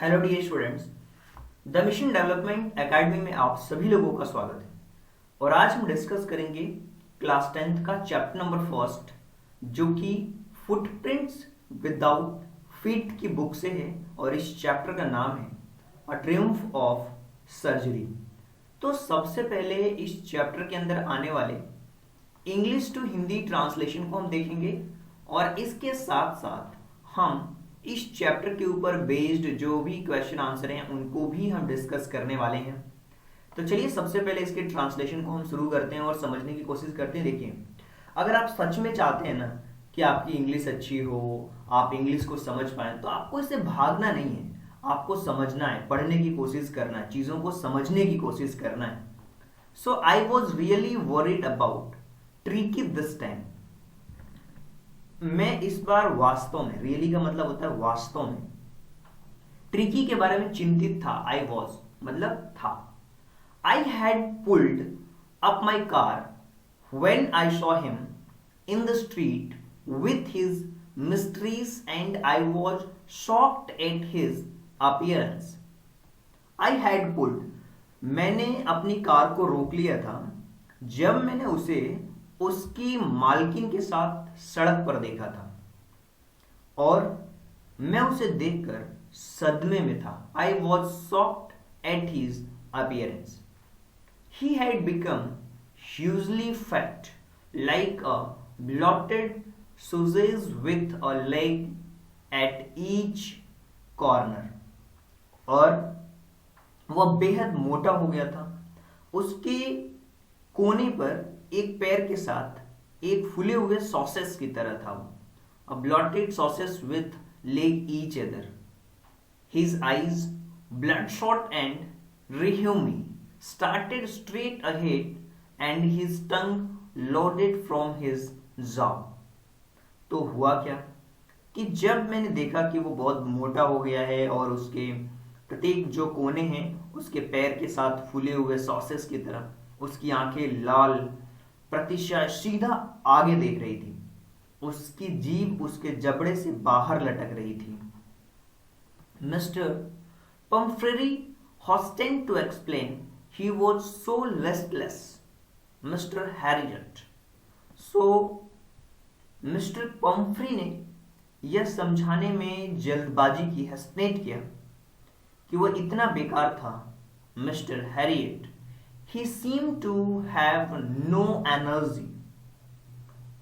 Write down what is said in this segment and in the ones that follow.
Hello dear students, the Mission Development Academy में आप सभी लोगों का स्वागत है। और आज हम डिस्कस करेंगे क्लास 10th का चैप्टर नंबर फर्स्ट, जो कि फुटप्रिंट्स विदाउट फीट की बुक से है। और इस चैप्टर का नाम है अ ट्रियम्फ ऑफ सर्जरी। तो सबसे पहले इस चैप्टर के अंदर आने वाले इंग्लिश टू हिंदी ट्रांसलेशन को हम देखेंगे और इसके साथ साथ हम इस चैप्टर के ऊपर बेस्ड जो भी क्वेश्चन आंसर हैं उनको भी हम डिस्कस करने वाले हैं। तो चलिए सबसे पहले इसके ट्रांसलेशन को हम शुरू करते हैं और समझने की कोशिश करते हैं। देखिए, अगर आप सच में चाहते हैं ना कि आपकी इंग्लिश अच्छी हो, आप इंग्लिश को समझ पाए, तो आपको इससे भागना नहीं है, आपको समझना है, पढ़ने की कोशिश करना है, चीज़ों को समझने की कोशिश करना है। So I was really worried about Tricki this time. मैं इस बार वास्तव में, रियली का मतलब होता है वास्तव में, ट्रिकी के बारे में चिंतित था। आई वॉज मतलब था। I had pulled up my car when I saw him in the street with his mysteries and I was shocked at his appearance. I had pulled, मैंने अपनी कार को रोक लिया था जब मैंने उसे उसकी मालकिन के साथ सड़क पर देखा था और मैं उसे देखकर सदमे में था। I was shocked at his appearance. He had become hugely fat like a blotted sausage with a leg at each corner. और वह बेहद मोटा हो गया था। उसके कोने पर एक पैर के साथ एक फूले हुए सॉसेस की तरह था वो, a bloated sausage with leg each other. His eyes bloodshot and rheumy started straight ahead and his tongue loaded from his jaw। तो हुआ क्या कि जब मैंने देखा कि वो बहुत मोटा हो गया है और उसके प्रत्येक जो कोने हैं उसके पैर के साथ फूले हुए सॉसेस की तरह, उसकी आंखें लाल, प्रतिशा सीधा आगे देख रही थी, उसकी जीभ उसके जबड़े से बाहर लटक रही थी। Mister Pumphrey hastened to explain he was so restless, Mr. Harriet। So, mister Pomfrey ने यह समझाने में जल्दबाजी की, हस्तनेट किया कि वह इतना बेकार था। Mister Harriet, he seemed to have no energy।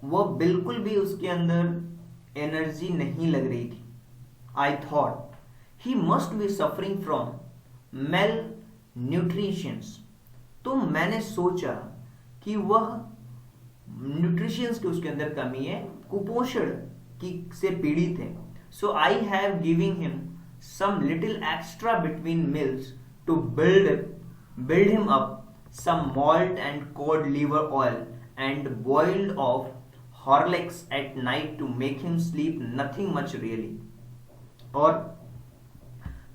वह बिल्कुल भी उसके अंदर एनर्जी नहीं लग रही थी। I thought he must be suffering from malnutrition। तो मैंने सोचा कि वह न्यूट्रिशंस की उसके अंदर कमी है, कुपोषण की से पीड़ित है। So I have giving him some little extra between meals to build him up some malt and cod liver oil and boiled of Horlicks at night to make him sleep nothing much really। और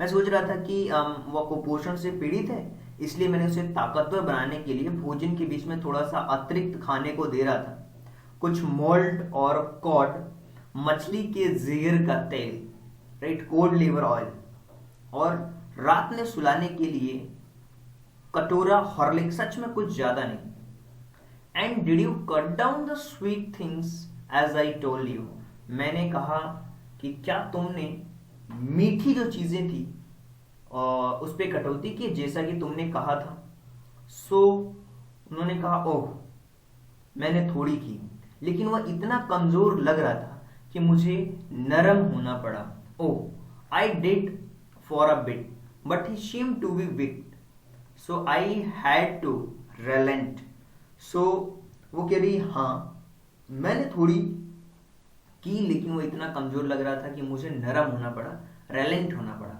मैं सोच रहा था कि वह कुपोषण से पीड़ित है, इसलिए मैंने उसे ताकतवर बनाने के लिए भोजन के बीच में थोड़ा सा अतिरिक्त खाने को दे रहा था, कुछ मोल्ट और कॉड, मछली के जिगर का तेल, राइट, कोड लीवर ऑयल, और रात में सुलाने के लिए कटोरा हॉर्लिक्स, सच में कुछ ज्यादा नहीं। And did you cut down the sweet things as I told you. मैंने कहा कि क्या तुमने मीठी जो चीजें थी उस पर कटौती की जैसा कि तुमने कहा था। सो उन्होंने कहा, ओह, मैंने थोड़ी की, लेकिन वह इतना कमजोर लग रहा था कि मुझे नरम होना पड़ा। Oh, I did for a bit but he seemed to be weak, so I had to relent. So वो कह रही, हाँ मैंने थोड़ी की, लेकिन वो इतना कमजोर लग रहा था कि मुझे नरम होना पड़ा, रेलेंट होना पड़ा।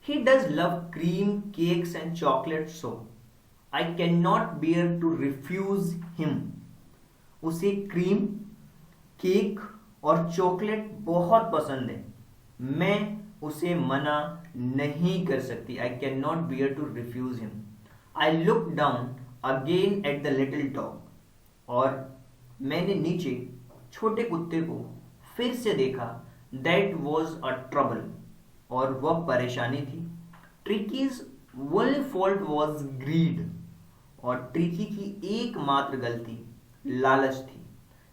He does love cream, cakes and chocolate, so I cannot bear to refuse him। उसे क्रीम, केक और चॉकलेट बहुत पसंद है, मैं उसे मना नहीं कर सकती। I cannot bear to refuse him। I looked down again at the little dog। और मैंने नीचे छोटे कुत्ते को फिर से देखा। That was a trouble। और वह परेशानी थी। Tricky's only fault was greed, और ट्रिकी की एकमात्र गलती लालच थी।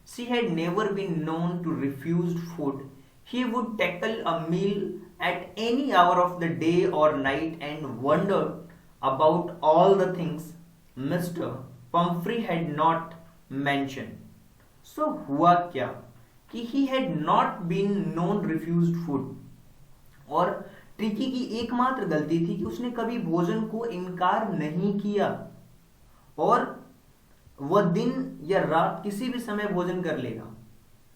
She had never been known to refuse food. He would tackle a meal at any hour of the day or night and wondered about all the things Mr. Pumphrey had not mentioned. So हुआ क्या कि he had not been known refused food, और Tricky की एकमात्र गलती थी कि उसने कभी भोजन को इनकार नहीं किया, और वह दिन या रात किसी भी समय भोजन कर लेगा,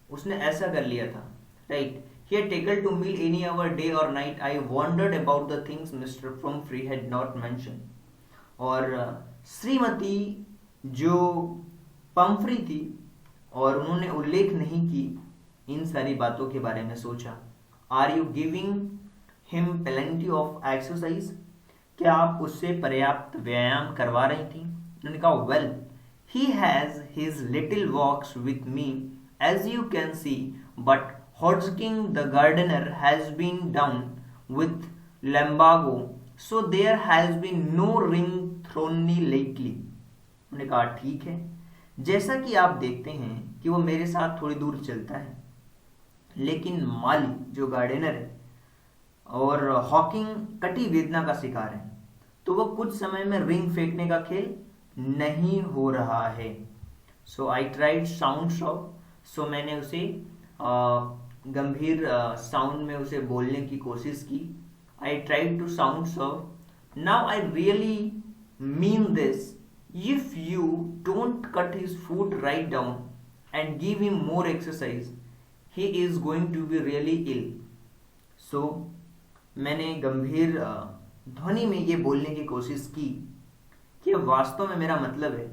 उसने ऐसा कर लिया था, right. He had taken to meal any hour, day or night. I wondered about the things Mr. Pumphrey had not mentioned. और श्रीमती जो पंफ्री थी और उन्होंने उल्लेख नहीं की, इन सारी बातों के बारे में सोचा। Are you giving him plenty of exercise? क्या आप उससे पर्याप्त व्यायाम करवा रही थी? उन्होंने कहा, well, he has his little walks with me, as you can see, but Hodgkin the gardener has been down with lumbago, so there has been no ring thrown lately. उन्होंने कहा, ठीक है, जैसा कि आप देखते हैं कि वो मेरे साथ थोड़ी दूर चलता है, लेकिन माली जो गार्डनर है और हॉकिंग कटी वेदना का शिकार है, तो वह कुछ समय में रिंग फेंकने का खेल नहीं हो रहा है। So I tried sound shop, सो मैंने उसे गंभीर साउंड में उसे बोलने की कोशिश की। I tried to sound severe, now I really mean this, if you don't cut his food right down and give him more exercise, he is going to be really ill. So मैंने गंभीर ध्वनि में ये बोलने की कोशिश की कि वास्तव में मेरा मतलब है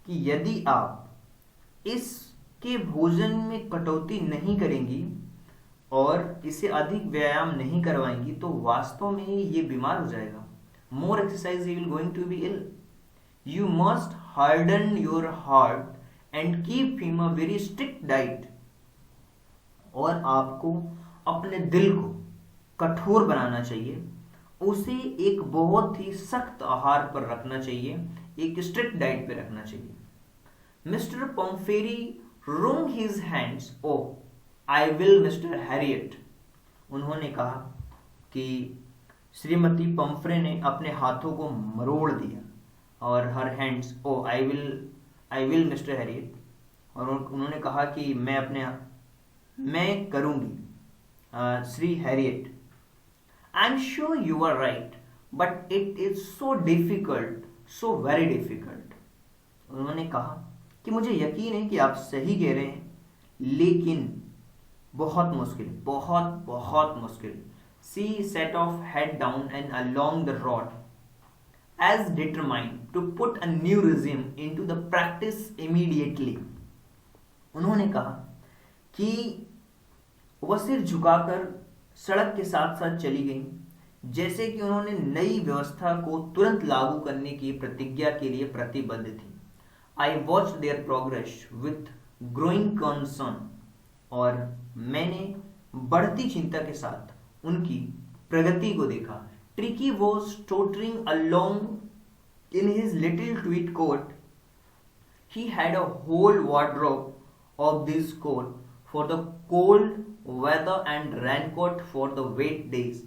कि यदि आप इसके भोजन में कटौती नहीं करेंगी और इसे अधिक व्यायाम नहीं करवाएंगी तो वास्तव में ये बीमार हो जाएगा। More exercise he will going to be ill. You must harden your heart and keep him a very strict diet, और आपको अपने दिल को कठोर बनाना चाहिए, उसे एक बहुत ही सख्त आहार पर रखना चाहिए, एक स्ट्रिक्ट डाइट पे रखना चाहिए। Mister Pumphrey wrung his hands. Oh, I will, Mr. Harriet. उन्होंने कहा कि श्रीमती पंफ्रे ने अपने हाथों को मरोड़ दिया, और her hands, oh I will mister Herriot, और उन्होंने कहा कि मैं करूंगी Shri Herriot. I am sure you are right, but it is so difficult, so very difficult. उन्होंने कहा कि मुझे यकीन है कि आप सही कह रहे हैं, लेकिन बहुत मुश्किल, बहुत बहुत मुश्किल। She set off head down and along the road as determined to put a new resume into the practice immediately. उन्होंने कहा कि वह सिर झुकाकर सड़क के साथ साथ चली गई, जैसे कि उन्होंने नई व्यवस्था को तुरंत लागू करने की प्रतिज्ञा के लिए प्रतिबद्ध थी। I watched their progress with growing concern, और मैंने बढ़ती चिंता के साथ उनकी प्रगति को देखा। Tricky was tottering along in his little tweed coat. He had a whole wardrobe of this coat for the cold weather and raincoat for the wet days.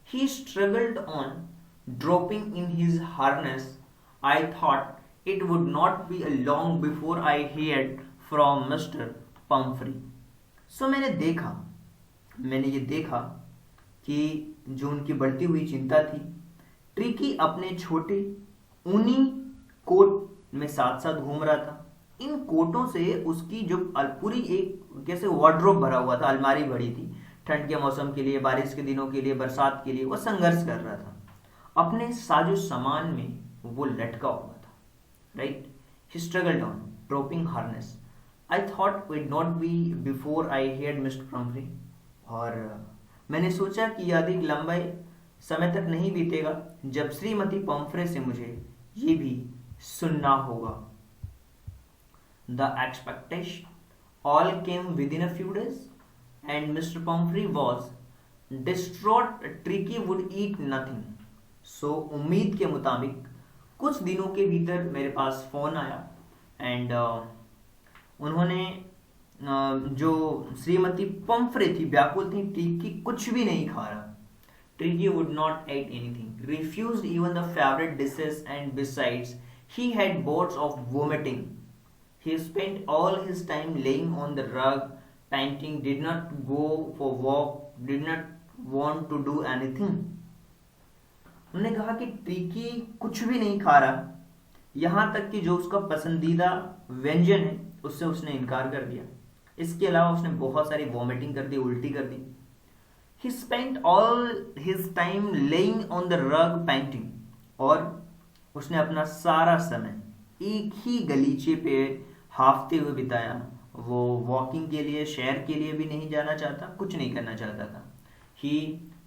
He struggled on, dropping in his harness. I thought it would not be long before I heard from Mr. Pumphrey. So मैंने ये देखा कि जो उनकी बढ़ती हुई चिंता थी, ट्रिकी अपने छोटे ऊनी कोट में साथ साथ घूम रहा था। इन कोटों से उसकी जो पूरी एक कैसे वार्डरोब भरा हुआ था, अलमारी भरी थी, ठंड के मौसम के लिए, बारिश के दिनों के लिए, बरसात के लिए वह संघर्ष कर रहा था। अपने साजो सामान में वो लटका हुआ था, right? He struggled on, dropping harness. I thought it would not be before I heard Mr. Pumphrey. और मैंने सोचा कि अधिक लंबे समय तक नहीं बीतेगा जब श्रीमती पंफ्रे से मुझे ये भी सुनना होगा। The expectation all came within a few days, and Mr. Pumphrey was distraught Tricki would eat nothing. So उम्मीद के मुताबिक कुछ दिनों के भीतर मेरे पास फ़ोन आया एंड उन्होंने जो श्रीमती पंफ्रे थी, व्याकुल थी, ट्रिकी कुछ भी नहीं खा रहा। Tricky would not eat anything, refused even the favorite dishes, and besides, he had bouts of vomiting. He spent all his time laying on the rug, panting, did not go for walk, did not want to do anything. उन्होंने कहा कि tricky कुछ भी नहीं खा रहा, यहाँ तक कि जो उसका पसंदीदा व्यंजन है उससे उसने इनकार कर दिया। इसके अलावा उसने बहुत सारी वॉमिटिंग कर दी, उल्टी कर दी। He spent all his time laying on the rug panting, और उसने अपना सारा समय एक ही गलीचे पे हाफते हुए बिताया। वो वॉकिंग के लिए, सैर के लिए भी नहीं जाना चाहता, कुछ नहीं करना चाहता था। He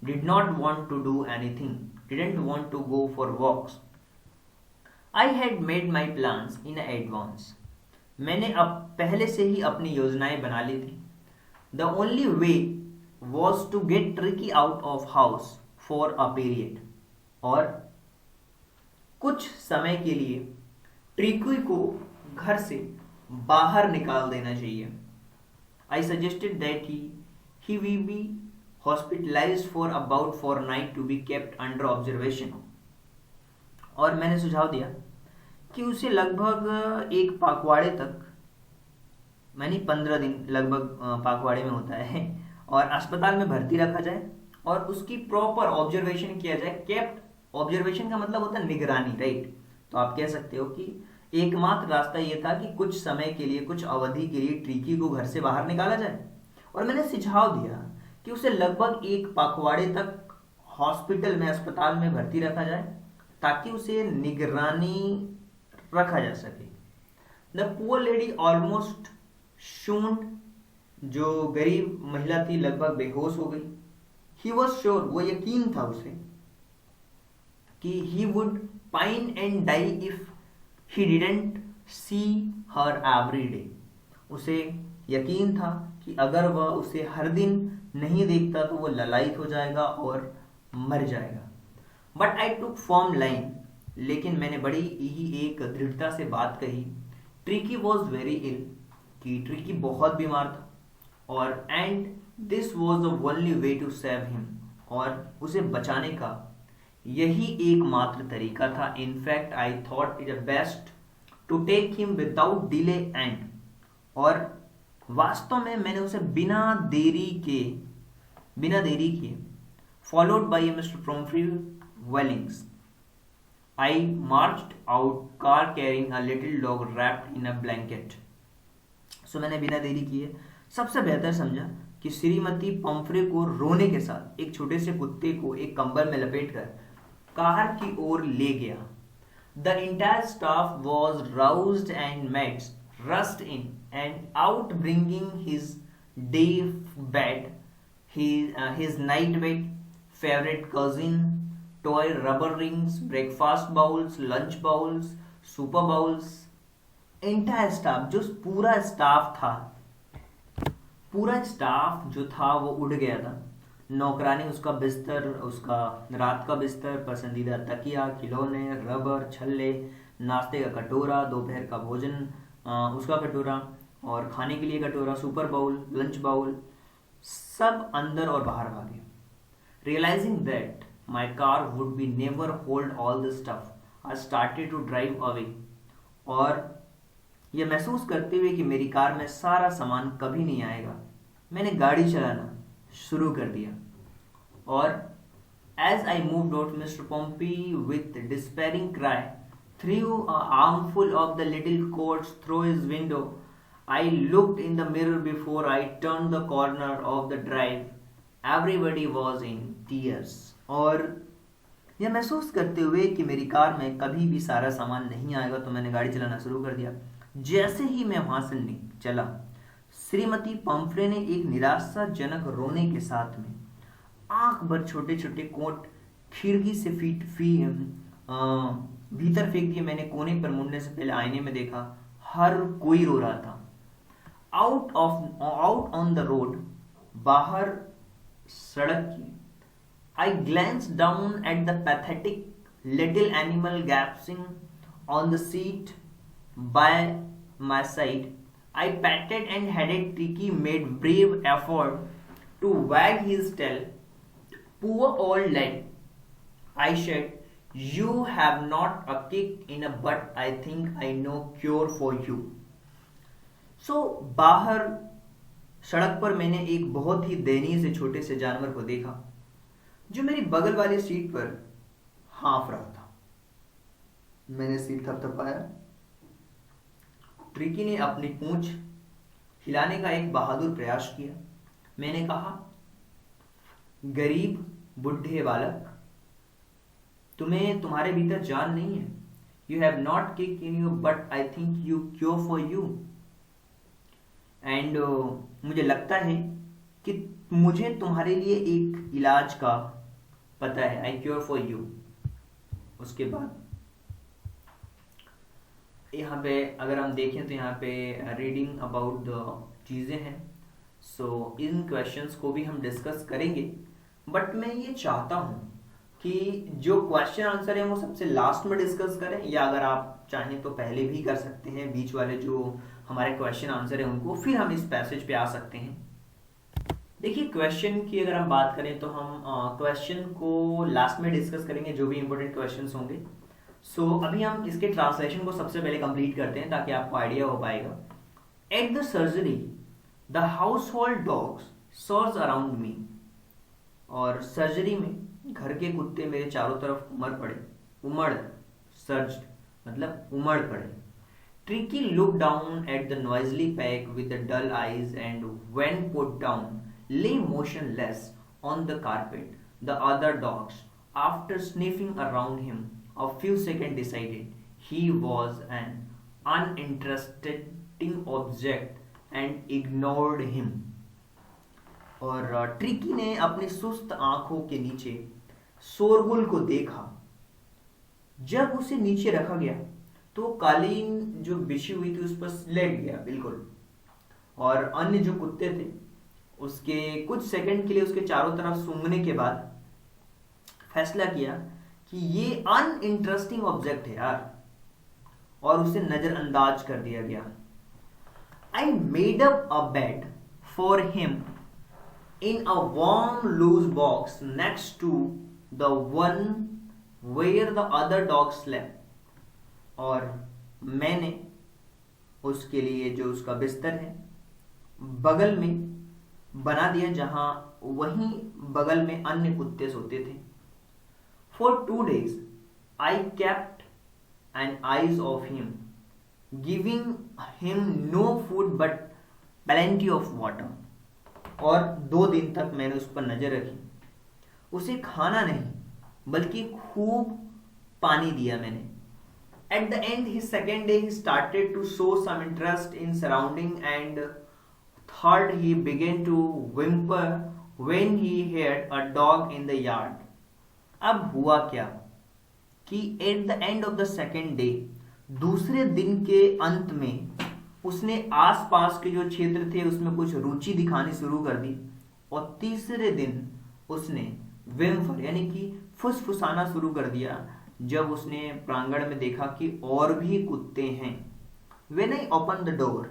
did not want to do anything, didn't want to go for walks. I had made my plans in advance. मैंने अब पहले से ही अपनी योजनाएं बना ली थी। The only way was to get Tricky out of house for a period. और कुछ समय के लिए ट्रिकी को घर से बाहर निकाल देना चाहिए। I suggested that he will be hospitalized for about 4 nights to be kept under observation. और मैंने सुझाव दिया कि उसे लगभग एक पखवाड़े तक, यानी 15 दिन लगभग पखवाड़े में होता है, और अस्पताल में भर्ती रखा जाए और उसकी प्रॉपर ऑब्जर्वेशन किया जाए। केप्ट ऑब्जर्वेशन का मतलब होता है निगरानी, राइट। तो आप कह सकते हो कि एकमात्र रास्ता ये था कि कुछ समय के लिए, कुछ अवधि के लिए ट्रिकी को घर से बाहर निकाला जाए। और मैंने सुझाव दिया कि उसे लगभग एक पखवाड़े तक हॉस्पिटल में, अस्पताल में भर्ती रखा जाए ताकि उसे निगरानी रखा जा सके। द पुअर लेडी ऑलमोस्ट शून्ड, जो गरीब महिला थी लगभग बेहोश हो गई। ही वॉज श्योर, वो यकीन था उसे कि he would pine and die if he didn't see her every day. उसे यकीन था कि अगर वह उसे हर दिन नहीं देखता तो वो ललायित हो जाएगा और मर जाएगा। But I took firm line, लेकिन मैंने बड़ी ही एक दृढ़ता से बात कही। ट्रिकी वॉज वेरी इल, कि ट्रिकी बहुत बीमार था, और and this was the only way to save him, और उसे बचाने का यही एकमात्र तरीका था। In fact I thought it best to take him without delay and, और वास्तव में मैंने उसे बिना देरी किए followed by mister Pumphrey wailings, I marched out, car carrying a little dog wrapped in a blanket. So मैंने बिना देरी किए सबसे बेहतर समझा कि श्रीमती पंफ्रे को रोने के साथ एक छोटे से कुत्ते को एक कंबल में लपेटकर कार की ओर ले गया। The entire staff was roused and maids rushed in and out, bringing his day bed, his night bed, favorite cousin, toy rubber rings, breakfast bowls, lunch bowls, super bowls. Entire staff, जो पूरा staff जो था वो उड़ गया था। नौकरानी उसका बिस्तर, उसका रात का बिस्तर, पसंदीदा तकिया, खिलौने, रबर, छल्ले, नाश्ते का कटोरा, दोपहर का भोजन उसका कटोरा, और खाने के लिए कटोरा, सुपर बाउल, लंच बाउल, सब अंदर और बाहर भागे। Realizing that my car would be never hold all the stuff, I started to drive away. और यह महसूस करते हुए कि मेरी कार में सारा सामान कभी नहीं आएगा, मैंने गाड़ी चलाना शुरू कर दिया। और as I moved out, mister Pompey with despairing cry threw an armful of the little coats through his window. I looked in the mirror before I turned the corner of the drive. Everybody was in tears. और यह महसूस करते हुए कि मेरी car में कभी भी सारा सामान नहीं आएगा तो मैंने गाड़ी चलाना शुरू कर दिया। जैसे ही मैं वहां से चला, श्रीमती पंफ्रे ने एक निराशाजनक रोने के साथ में आंख भर छोटे छोटे कोट खिड़की से भीतर फेंक दिए। मैंने कोने पर मुड़ने से पहले आईने में देखा, हर कोई रो रहा था। आउट ऑन द रोड, बाहर सड़क की I glanced down at the pathetic little animal gasping on the seat by my side. I patted and headed. Tricky made brave effort to wag his tail. Poor old lad, I said, you have not a kick in a butt. I think I know cure for you. So बाहर सड़क पर मैंने एक बहुत ही दयनीय से छोटे से जानवर को देखा जो मेरी बगल वाली सीट पर हाँफ रहा था। मैंने सीट थपथपाया। ट्रिकी ने अपनी पूंछ हिलाने का एक बहादुर प्रयास किया। मैंने कहा, गरीब बुढ़े बालक, तुम्हें तुम्हारे भीतर जान नहीं है। You have not kick in your but I think you cure for you. And मुझे लगता है कि मुझे तुम्हारे लिए एक इलाज का पता है। आई क्योर फॉर यू। उसके बाद यहाँ पे अगर हम देखें तो यहाँ पे रीडिंग अबाउट द चीज़ें हैं। सो इन क्वेश्चंस को भी हम डिस्कस करेंगे, बट मैं ये चाहता हूँ कि जो क्वेश्चन आंसर है वो सबसे लास्ट में डिस्कस करें, या अगर आप चाहें तो पहले भी कर सकते हैं। बीच वाले जो हमारे क्वेश्चन आंसर है उनको फिर हम इस पैसेज पे आ सकते हैं। देखिए, क्वेश्चन की अगर हम बात करें तो हम क्वेश्चन को लास्ट में डिस्कस करेंगे, जो भी इंपॉर्टेंट क्वेश्चंस होंगे। सो अभी हम इसके ट्रांसलेशन को सबसे पहले कंप्लीट करते हैं ताकि आपको आइडिया हो पाएगा। At the surgery the house hold dogs surge around me. और सर्जरी में घर के कुत्ते मेरे चारों तरफ उमड़ पड़े। Tricky looked down at the noisily pack with the dull eyes and when put down, lay motionless on the carpet. The other dogs, after sniffing around him a few seconds, decided he was an uninteresting object and ignored him. और tricky ने अपनी सुस्त आंखों के नीचे शोरगुल को देखा। जब उसे नीचे रखा गया तो कालीन जो बिछी हुई थी उस पर लेट गया बिल्कुल, और अन्य जो कुत्ते थे उसके कुछ सेकंड के लिए उसके चारों तरफ सूंघने के बाद फैसला किया कि ये अनइंटरेस्टिंग ऑब्जेक्ट है यार, और उसे नजरअंदाज कर दिया गया। I made up a bed for him in a warm loose box next to the one where the other dogs slept. और मैंने उसके लिए जो उसका बिस्तर है बगल में बना दिया जहां वहीं बगल में अन्य कुत्ते सोते थे। For 2 days I kept an eyes of him, giving him no food but plenty of water. और 2 दिन तक मैंने उस पर नजर रखी। उसे खाना नहीं बल्कि खूब पानी दिया मैंने। At the end his second day he started to show some interest in surrounding and third he began to whimper when he heard a dog in the yard. अब हुआ क्या कि at the end of the second day, दूसरे दिन के अंत में उसने आसपास के जो क्षेत्र थे उसमें कुछ रुचि दिखानी शुरू कर दी, और तीसरे दिन उसने विम्फर यानी कि फुसफुसाना शुरू कर दिया जब उसने प्रांगण में देखा कि और भी कुत्ते हैं। When I opened the door,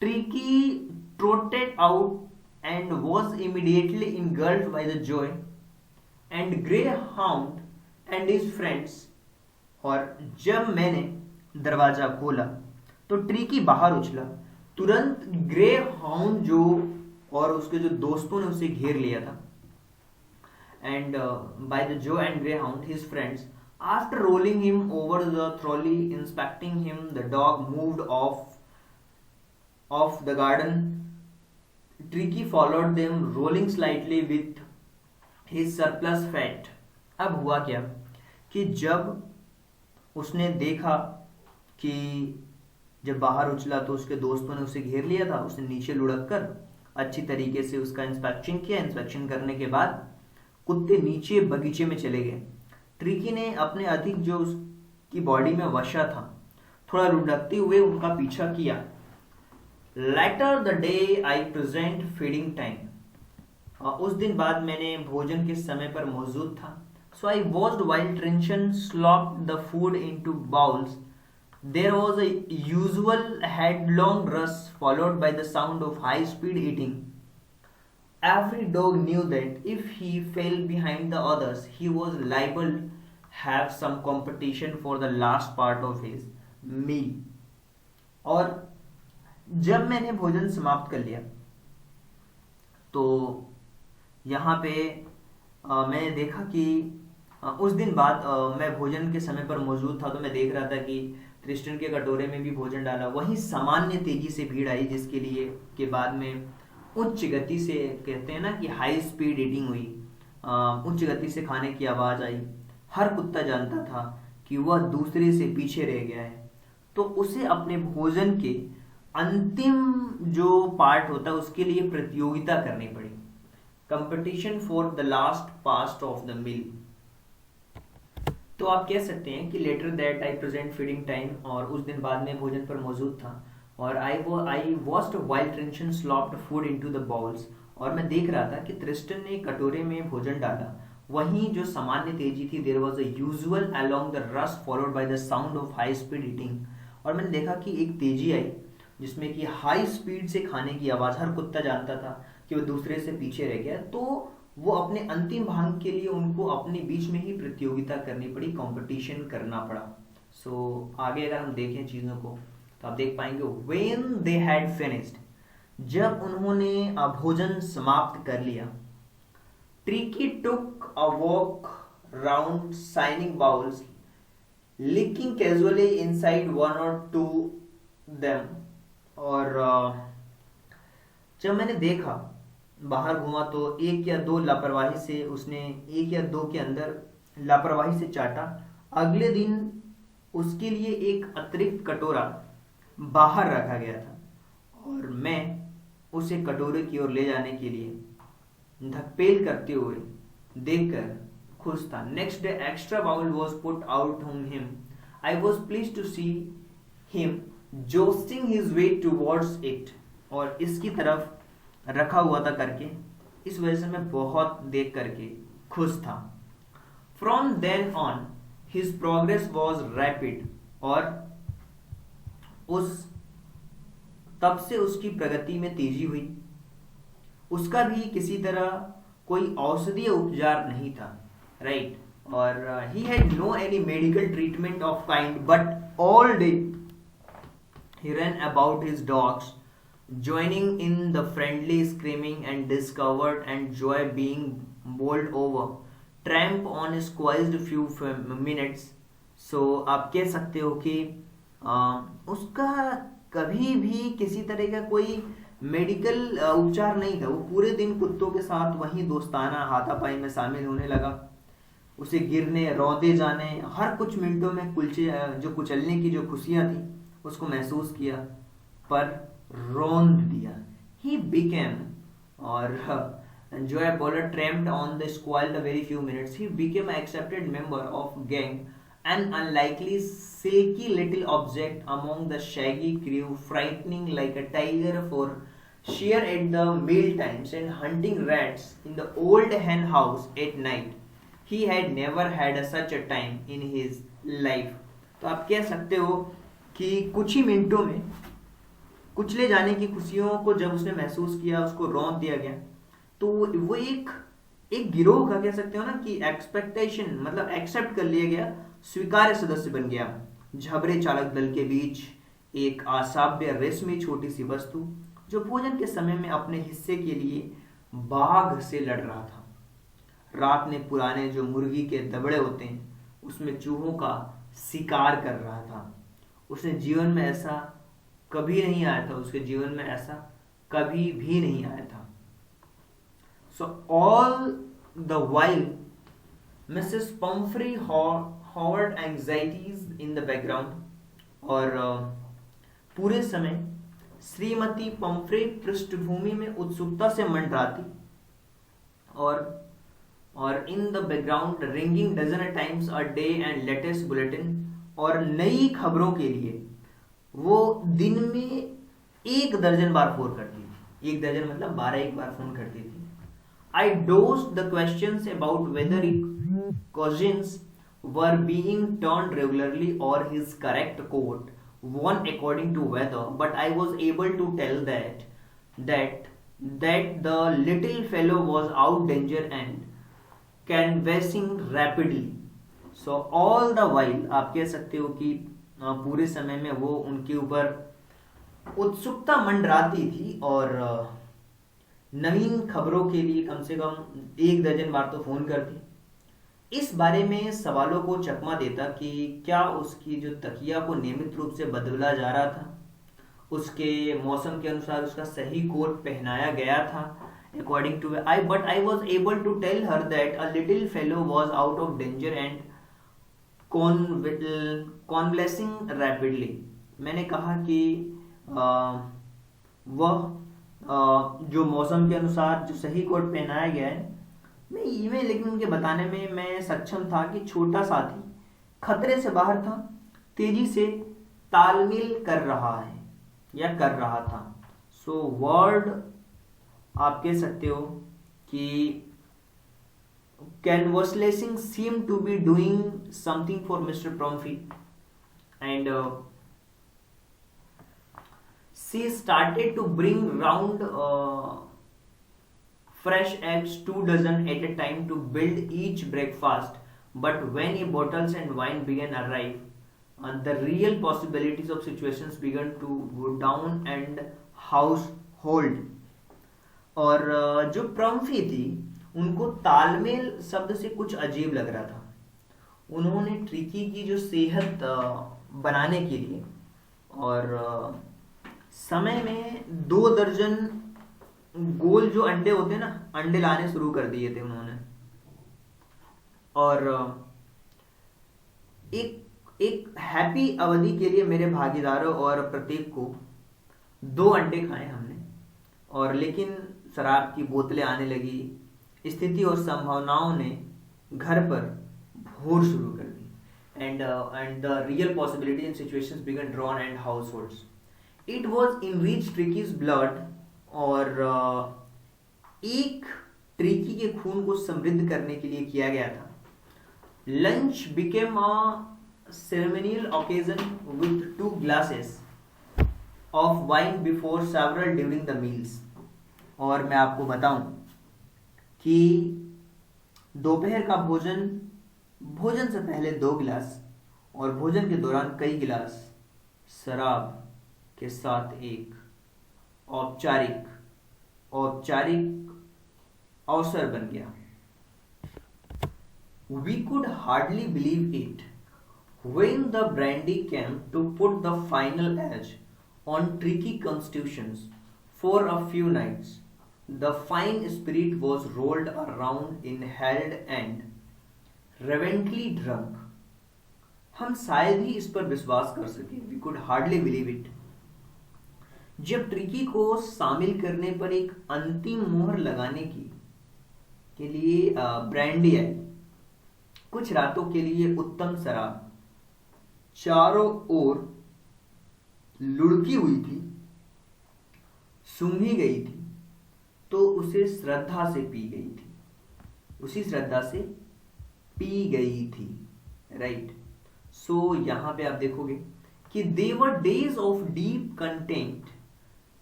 Tricky trotted out and was immediately engulfed by the joy, and Greyhound and his friends. और जब मैंने दरवाजा खोला तो ट्रिकी बाहर उछला। तुरंत ग्रे हाउंड जो और उसके जो दोस्तों ने उसे घेर लिया था। एंड बाय द जो and grey hound his friends, after rolling him over the trolley, inspecting him, the dog moved of the garden. Tricky followed them rolling slightly with his surplus fat. अब हुआ क्या कि जब उसने देखा कि जब बाहर उछला तो उसके दोस्तों ने उसे घेर लिया था, उसने नीचे लुढ़क कर अच्छी तरीके से उसका इंस्पेक्शन किया. इंस्पेक्शन करने के बाद कुत्ते नीचे बगीचे में चले गए. ट्रिकी ने अपने अधिक जो उसकी बॉडी में वशा था थोड़ा लुढ़कते हुए उनका पीछा किया. Later the day I present feeding time. उस दिन बाद मैंने भोजन के समय पर मौजूद था. So I watched while Trinchan slopped the food into bowls. There was a usual headlong rush followed by the sound of high-speed eating. Every dog knew that if he fell behind the others, he was liable to have some competition for the last part of his meal. और जब मैंने भोजन समाप्त कर लिया तो यहाँ पे मैंने देखा कि उस दिन बाद मैं भोजन के समय पर मौजूद था, तो मैं देख रहा था कि त्रिस्टन के कटोरे में भी भोजन डाला. वहीं सामान्य तेजी से भीड़ आई, जिसके लिए के बाद में उच्च गति से, कहते हैं ना कि हाई स्पीड ईटिंग हुई, उच्च गति से खाने की आवाज़ आई. हर कुत्ता जानता था कि वह दूसरे से पीछे रह गया है, तो उसे अपने भोजन के अंतिम जो पार्ट होता है उसके लिए प्रतियोगिता करनी पड़ी. Competition for the last past of the meal. तो आप कह सकते हैं कि later that I present feeding time, और उस दिन बाद में भोजन पर मौजूद था, और I watched while Tristan slopped food into the bowls, और मैं देख रहा था कि त्रिस्टन ने कटोरे में भोजन डाला. वहीं जो सामान्य तेजी थी, there was a usual along the rush followed by the sound of high speed eating. और मैंने देखा कि एक तेजी आई जिसमें कि हाई स्पीड से खाने की आवाज़. हर कुत्ता जानता था कि वह दूसरे से पीछे रह गया, तो वो अपने अंतिम भाग के लिए उनको अपने बीच में ही प्रतियोगिता करनी पड़ी, कंपटीशन करना पड़ा. सो आगे अगर हम देखें चीज़ों को तो आप देख पाएंगे व्हेन दे हैड फिनिश्ड, जब उन्होंने भोजन समाप्त कर लिया. Tricky took a walk round shining bowls, licking casually inside one or two them. और जब मैंने देखा, बाहर घूमा, तो एक या दो लापरवाही से उसने एक या दो के अंदर लापरवाही से चाटा. अगले दिन उसके लिए एक अतिरिक्त कटोरा बाहर रखा गया था, और मैं उसे कटोरे की ओर ले जाने के लिए धक्पेल करते हुए देखकर खुश था. Next day extra bowl was put out on him. I was pleased to see him jostling his way towards it, और इसकी तरफ रखा हुआ था करके, इस वजह से मैं बहुत देख करके खुश था. From then on his progress was rapid, और तब से उसकी प्रगति में तेजी हुई. उसका भी किसी तरह कोई औषधीय उपचार नहीं था, राइट. और he had no any medical treatment of kind, but all day he ran about his dogs, joining in the friendly screaming and discovered and joy being bowled over, tramp on squeezed few minutes. So आप कह सकते हो कि उसका कभी भी किसी तरह का कोई मेडिकल उपचार नहीं था. वो पूरे दिन कुत्तों के साथ वहीं दोस्ताना हाथापाई में शामिल होने लगा. उसे गिरने, रौंदे जाने, हर कुछ मिनटों में कुचलने की जो खुशियां थी उसको महसूस किया, पर रौंद दिया. He became, और Joy Bowler tramped on the squall a very few minutes. He became an accepted member of gang, an unlikely silky little object among the shaggy crew, frightening like a tiger for shear at the meal times and hunting rats in the old hen house at night. He had never had such a time in his life. तो आप कह सकते हो कि कुछ ही मिनटों में कुचले जाने की खुशियों को जब उसने महसूस किया, उसको रौंद दिया गया, तो वो एक गिरोह का, कह सकते हो ना कि एक्सपेक्टेशन, मतलब एक्सेप्ट कर लिया गया, स्वीकार्य सदस्य बन गया. झबरे चालक दल के बीच एक असाध्य रेशमी छोटी सी वस्तु जो भोजन के समय में अपने हिस्से के लिए बाघ से लड़ रहा था. रात में पुराने जो मुर्गी के दबड़े होते हैं उसमें चूहों का शिकार कर रहा था. उसने जीवन में ऐसा कभी नहीं आया था, उसके जीवन में ऐसा कभी भी नहीं आया था. So all the while Mrs Pomfrey Howard anxieties in the background, और पूरे समय श्रीमती पम्फ्रे पृष्ठभूमि में उत्सुकता से मंडराती, और in the background ringing dozen times a day and latest bulletin, और नई खबरों के लिए वो दिन में 1 दर्जन बार फोन करती थी. 1 दर्जन मतलब 12 एक बार फोन करती थी. I dodged the questions about whether his cousins were being turned regularly or his correct coat one according to weather, but I was able to tell that that the little fellow was out danger and canvassing rapidly. So all the while आप कह सकते हो कि पूरे समय में वो उनके ऊपर उत्सुकता मंडराती थी और नवीन खबरों के लिए कम से कम एक दर्जन बार तो फोन करती, इस बारे में सवालों को चकमा देता कि क्या उसकी जो तकिया को नियमित रूप से बदला जा रहा था, उसके मौसम के अनुसार उसका सही कोट पहनाया गया था according to I, but I was able to tell her that a little fellow was out of danger and convalescing rapidly. मैंने कहा कि वह जो मौसम के अनुसार जो सही कोट पहनाया गया है मैं लेकिन उनके बताने में मैं सक्षम था कि छोटा साथी खतरे से बाहर था, तेजी से तालमेल कर रहा है या कर रहा था। सो वर्ड आप कह सकते हो कि canvassing seemed to be doing something for Mr. Promfrey, and she started to bring round fresh eggs 2 dozen at a time to build each breakfast. But when a bottles and wine began arrive, the real possibilities of situations began to go down and household. और जो प्रॉम्फी थी उनको तालमेल शब्द से कुछ अजीब लग रहा था। उन्होंने ट्रिकी की जो सेहत बनाने के लिए और समय में 2 दर्जन गोल जो अंडे होते हैं ना, अंडे लाने शुरू कर दिए थे उन्होंने, और एक हैप्पी अवधि के लिए मेरे भागीदारों और प्रत्येक को 2 अंडे खाए हमने। और लेकिन शराब की बोतलें आने लगी, स्थिति और संभावनाओं ने घर पर भोर शुरू कर दी, and the real possibility and situations began drawn and households. It was in reach Tricki's blood, और एक ट्रिकी के खून को समृद्ध करने के लिए किया गया था। Lunch became a ceremonial occasion with 2 glasses of wine before several during the meals. और मैं आपको बताऊं कि दोपहर का भोजन से पहले 2 गिलास और भोजन के दौरान कई गिलास शराब के साथ एक औपचारिक अवसर बन गया। We could hardly believe it when the brandy came to put the final edge on tricky constitutions. For a few nights, the fine spirit was rolled around, inhaled and reverently drunk. हम शायद ही इस पर विश्वास कर सके। We could hardly believe it. जब Tricki को शामिल करने पर एक अंतिम मोहर लगाने के लिए ब्रांडी आई, कुछ रातों के लिए उत्तम शराब चारों ओर लुढ़की हुई थी, सूंघी गई थी, तो उसे श्रद्धा से पी गई थी, उसी श्रद्धा से पी गई थी, राइट। सो यहां पे आप देखोगे कि they were days of deep content,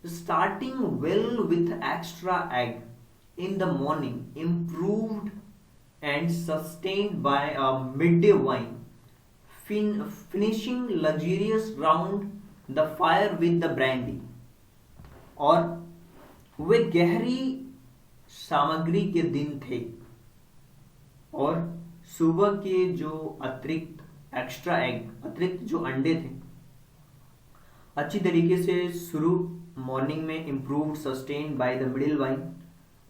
starting well with extra egg in the morning, improved and sustained by a midday wine, finishing luxurious round the fire with the brandy। और वे गहरी सामग्री के दिन थे, और सुबह के जो अतिरिक्त जो अंडे थे अच्छी तरीके से शुरू मॉर्निंग में improved sustained by the middle wine,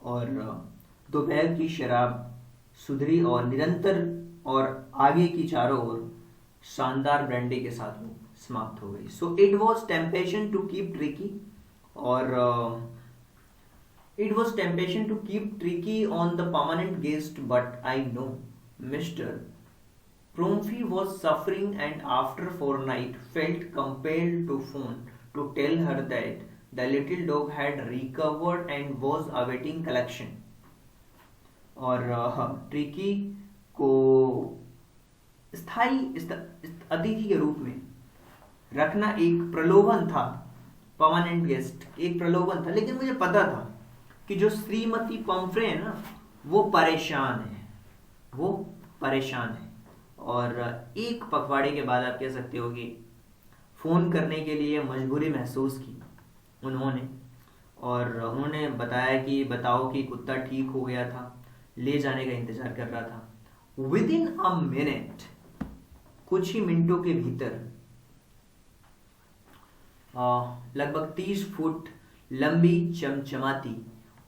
और दोपहर की शराब सुधरी और निरंतर और आगे की चारों ओर शानदार ब्रांडी के साथ वो समाप्त हो गई। So it was temptation to keep Tricky, और it was temptation to keep Tricky on the permanent guest, but I know Mr. Promfrey was suffering, and after fortnight felt compelled to phone to tell her that the little dog had recovered and was awaiting collection. और tricky को स्थायी अतिथि के रूप में रखना एक प्रलोभन था, परमानेंट गेस्ट एक प्रलोभन था, लेकिन मुझे पता था कि जो श्रीमती पंफ्रे है ना वो परेशान है, वो परेशान है। और एक पखवाड़े के बाद आप कह सकते हो कि फ़ोन करने के लिए मजबूरी महसूस की उन्होंने, और उन्होंने बताया कि बताओ कि कुत्ता ठीक हो गया था, ले जाने का इंतज़ार कर रहा था। विद इन अ मिनट, कुछ ही मिनटों के भीतर लगभग 30 फुट लंबी चमचमाती,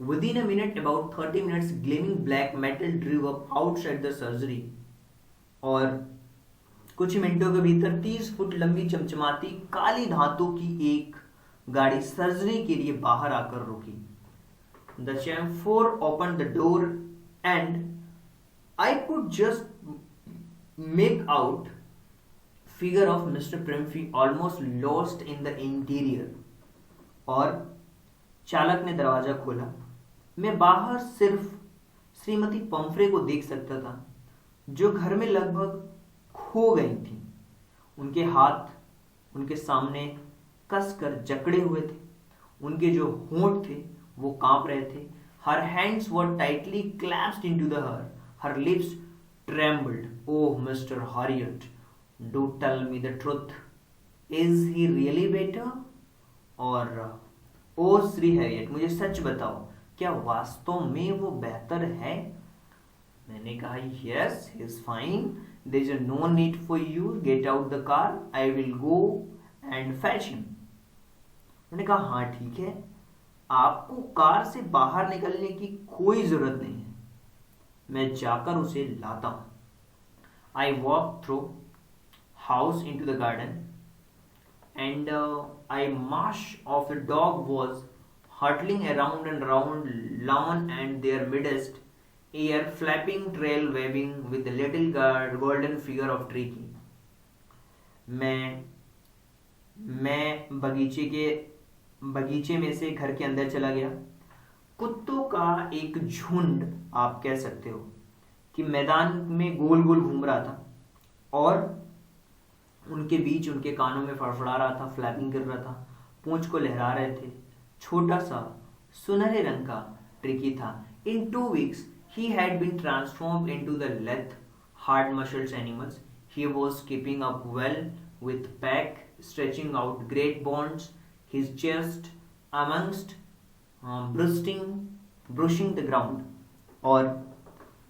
with in a minute about 30 minutes gleaming black metal ड्रीव up outside the surgery, और कुछ ही मिनटों के भीतर 30 फुट लंबी चमचमाती काली धातु की एक गाड़ी सर्जरी के लिए बाहर आकर रुकी। The chauffeur open the door and I could just make out figure of mister Pumphrey almost lost in the interior. और चालक ने दरवाजा खोला। मैं बाहर सिर्फ श्रीमती पंफ्रे को देख सकता था, जो घर में लगभग खो गई थी। उनके हाथ उनके सामने कसकर जकड़े हुए थे, उनके जो होंठ थे वो कांप रहे थे। Her hands were tightly clamped into the her lips trembled. Oh mister Herriot, do tell me the truth, is he really better? और ओ श्री हैरियट, मुझे सच बताओ, क्या वास्तव में वो बेहतर है? मैंने कहा yes, he is fine, there is no need for you, get out the car, I will go and fetch him. मैंने कहा हाँ ठीक है, आपको कार से बाहर निकलने की कोई जरूरत नहीं है, मैं जाकर उसे लाता हूं। I walk through house into the garden and I march of the dog was hurtling around and around lawn and their midst, air flapping, trail waving with the little golden figure of Tricky. मैं बगीचे में से घर के अंदर चला गया। कुत्तों का एक झुंड आप कह सकते हो कि मैदान में गोल गोल घूम रहा था, और उनके बीच उनके कानों में फड़फड़ा रहा था, फ्लैपिंग कर रहा था, पूंछ को लहरा रहे थे। छोटा सा सुनहरे रंग का ट्रिकी था। In 2 weeks he had been transformed into the lithe, hard-muscled animals. He was keeping up well with pack, stretching out great bonds, his chest amongst brushing the ground. और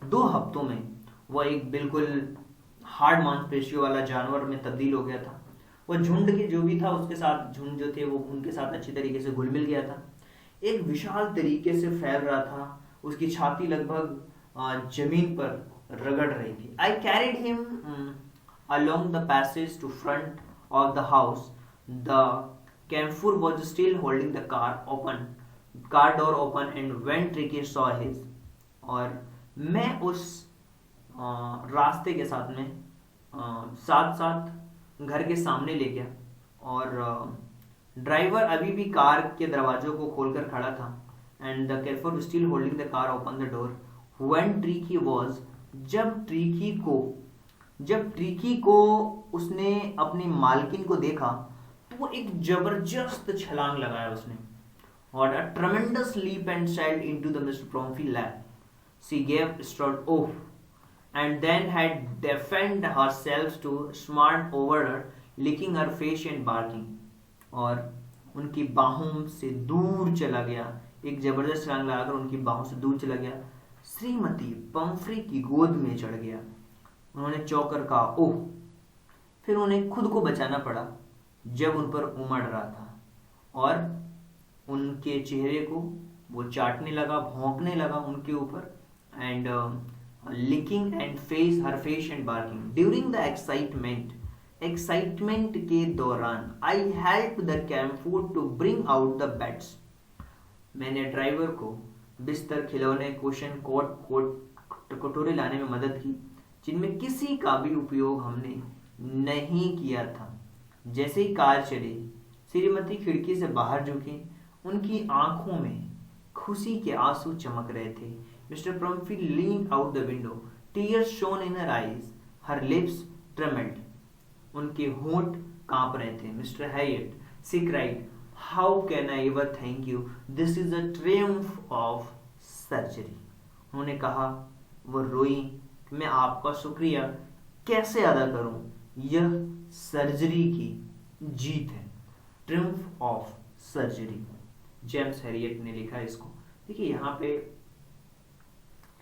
2 हफ्तों में वह एक बिल्कुल हार्ड मांसपेशियों वाला जानवर में तब्दील हो गया था। वो झुंड के जो भी था उसके साथ, झुंड जो थे वो उनके साथ अच्छी तरीके से घुल मिल गया था, एक विशाल तरीके से फैल रहा था। उसकी छाती लगभग जमीन पर रगड़ रही थी। I carried him along the passage to front of the house. The camphor was still holding the car door open, and when Tricky saw his, और मैं उस रास्ते के साथ में साथ साथ घर के सामने ले गया, और ड्राइवर अभी भी कार के दरवाजों को खोलकर खड़ा था। And the chauffeur still holding the car open the door. When Tricki was, जब ट्रिकी को उसने अपनी मालकिन को देखा तो वो एक जबरदस्त छलांग लगाया उसने, और a tremendous leap and sailed into the Mr. Pomfrey lap. She gave a start off, and then had deafened herself to smart over her, licking her face and barking. और उनकी बाहों से दूर चला गया, एक जबरदस्त छलांग लगाकर उनकी बाहों से दूर चला गया, श्रीमती पंफ्री की गोद में चढ़ गया। उन्होंने चौंक कर कहा ओह। फिर उन्हें खुद को बचाना पड़ा जब उन पर उमड़ रहा था, और उनके चेहरे को वो चाटने लगा, भौंकने लगा उनके ऊपर, and licking and her face and barking. During the excitement के दौरान I helped the camphor to bring out the beds. मैंने ड्राइवर को बिस्तर, खिलौने, कुशन, कोट कटोरे लाने में मदद की, जिनमें किसी का भी उपयोग हमने नहीं किया था। जैसे ही कार चली, श्रीमती खिड़की से बाहर झुकी, उनकी आंखों में खुशी के आंसू चमक रहे थे। Mister Pumphrey lean out the window, tears shone in her eyes, her lips trembled, उनके होंठ कांप रहे थे। Mister Herriot, she cried, how can I ever thank you, this is a triumph of surgery. उन्होंने कहा, वो रोई, मैं आपका शुक्रिया कैसे अदा करूं, यह सर्जरी की जीत है, Triumph of surgery. James Harriet ने लिखा इसको। देखिए यहाँ पे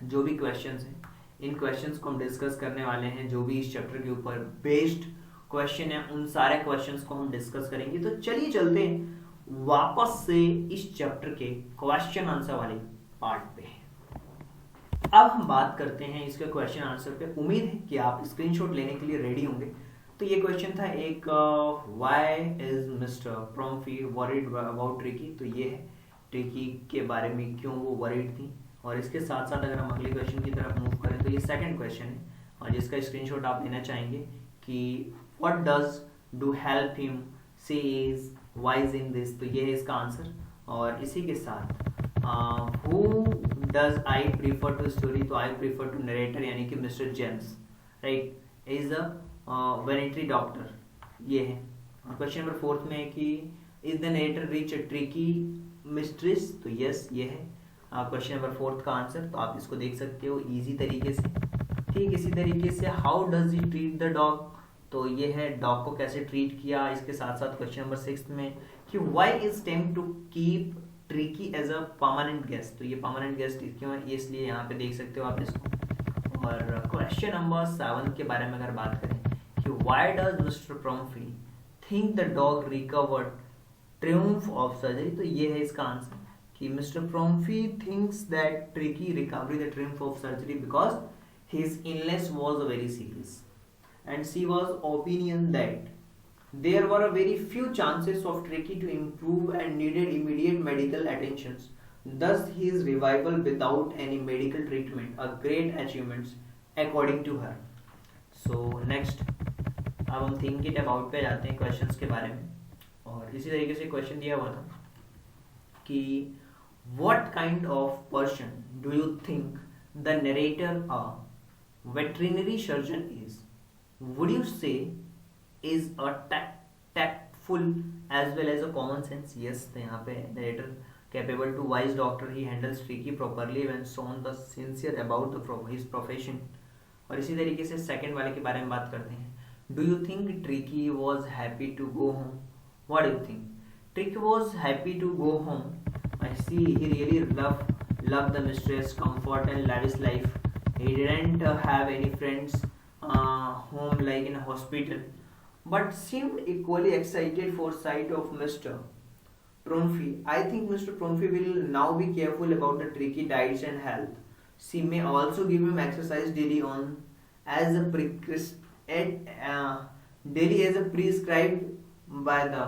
जो भी क्वेश्चंस हैं, इन क्वेश्चंस को हम डिस्कस करने वाले हैं। जो भी इस चैप्टर के ऊपर बेस्ड क्वेश्चन है उन सारे क्वेश्चंस को हम डिस्कस करेंगे। तो चलिए चलते हैं वापस से इस चैप्टर के क्वेश्चन आंसर वाले पार्ट पे। अब हम बात करते हैं इसके क्वेश्चन आंसर पे। उम्मीद है कि आप स्क्रीनशॉट लेने के लिए रेडी होंगे। तो ये क्वेश्चन था एक, why is mister Pumphrey worried about Tricki. तो ये है ट्रिकी के बारे में क्यों वो वरीड थी। और इसके साथ साथ अगर हम अगले क्वेश्चन की तरफ मूव करें तो ये सेकंड क्वेश्चन है और जिसका स्क्रीनशॉट आप लेना चाहेंगे कि what does do help him, she is wise in this. तो ये है इसका आंसर। और इसी के साथ who does I prefer to story, तो आई प्रीफर टू नरेटर यानी कि mister James, right, is a वेनेटरी डॉक्टर, ये है। और क्वेश्चन नंबर 4 में है कि is the narrator rich Tricki mistress, तो यस ये है क्वेश्चन नंबर 4 का आंसर। तो आप इसको देख सकते हो इजी तरीके से। ठीक इसी तरीके से how does he treat the dog, तो ये है डॉग को कैसे ट्रीट किया। इसके साथ साथ क्वेश्चन नंबर 6 में कि why is time to keep tricky as a permanent guest, तो ये परमानेंट गेस्ट क्यों है, ये इसलिए यहाँ पे देख सकते हो आप इसको। और क्वेश्चन नंबर 7 के बारे में अगर बात करें कि why does mister Pumphrey think the dog recovered triumph of surgery, तो ये है इसका आंसर कि mister Pumphrey thinks that Tricki recovery the triumph of surgery because his illness was very serious and she was opinion that there were a very few chances of Tricky to improve and needed immediate medical attentions. Thus, his revival without any medical treatment, a great achievement according to her. So next, अब हम think it about पे जाते हैं questions के बारे में। और इसी तरीके से question दिया हुआ था कि what kind of person do you think the narrator, a veterinary surgeon is? Would you say is a tactful as well as a common sense? Yes, तो यहाँ पे narrator capable to wise doctor, he handles Tricky properly when shown the sincere about the his profession. और इसी तरीके से second वाले के बारे में बात करते हैं। Do you think Tricky was happy to go home? What do you think? Tricky was happy to go home. I see he really loved the mistress, comfort and lavish life. He didn't have any friends home like in a hospital, but seemed equally excited for sight of Mr. Promfy. I think Mr. Promfy will now be careful about the Tricky diets and health. She may also give him exercise daily as a prescribed by the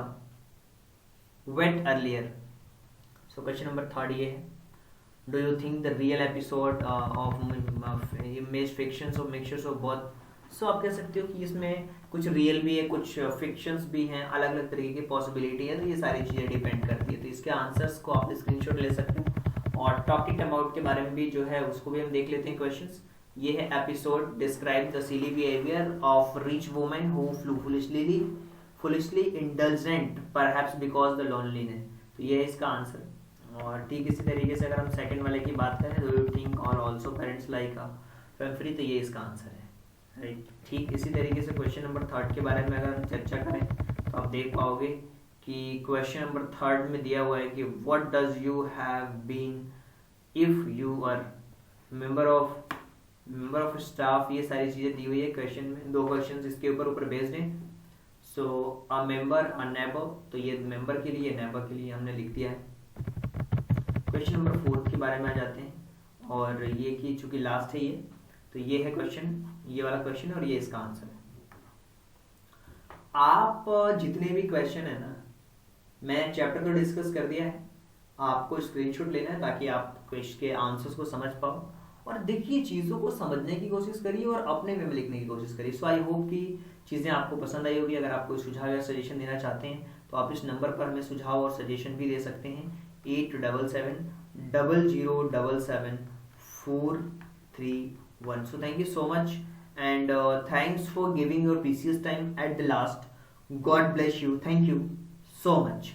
vet earlier. So question number 3 ये है, do you think the real episode of image fictions or mixtures of both? सो आप कह सकते हो कि इसमें कुछ real भी है, कुछ फिक्शंस भी हैं, अलग अलग तरीके की पॉसिबिलिटी है। तो ये सारी चीज़ें डिपेंड करती है। तो इसके आंसर्स को आप स्क्रीनशॉट ले सकते हो। और टॉक इट अबाउट के बारे में भी जो है उसको भी हम देख लेते हैं क्वेश्चंस। ये है episode describe the silly behaviour of rich women who flu foolishly indulgent perhaps because the loneliness, तो ये है इसका आंसर। और ठीक इसी तरीके से अगर हम सेकंड वाले की बात करें, डू यू थिंक और ऑल्सो पेरेंट्स लाइक फ्री, तो ये इसका आंसर है, राइट। ठीक इसी तरीके से क्वेश्चन नंबर 3 के बारे में अगर हम चर्चा करें तो आप देख पाओगे कि क्वेश्चन नंबर 3 में दिया हुआ है कि what does you have been if you are member of staff, ये सारी चीजें दी हुई है क्वेश्चन में। 2 क्वेश्चन इसके ऊपर बेस्ड हैं। सो अ मेंबर, अ नेबर, तो ये मेंबर के लिए, नेबर के लिए हमने लिख दिया है। क्वेश्चन नंबर 4 के बारे में आ जाते हैं और ये कि चूंकि लास्ट है ये, तो ये है क्वेश्चन, ये वाला क्वेश्चन और ये इसका आंसर है। आप जितने भी क्वेश्चन है ना, मैं चैप्टर तो डिस्कस कर दिया है, आपको स्क्रीनशॉट लेना है ताकि आप इसके आंसर्स को समझ पाओ। और देखिए चीज़ों को समझने की कोशिश करिए और अपने वे में लिखने की कोशिश करिए। सो आई होप कि चीज़ें आपको पसंद आई होगी। अगर आप कोई सुझाव या सजेशन देना चाहते हैं तो आप इस नंबर पर हमें सुझाव और सजेशन भी दे सकते हैं। 877077 431. So thank you so much, and thanks for giving your precious time at the last. God bless you. Thank you so much.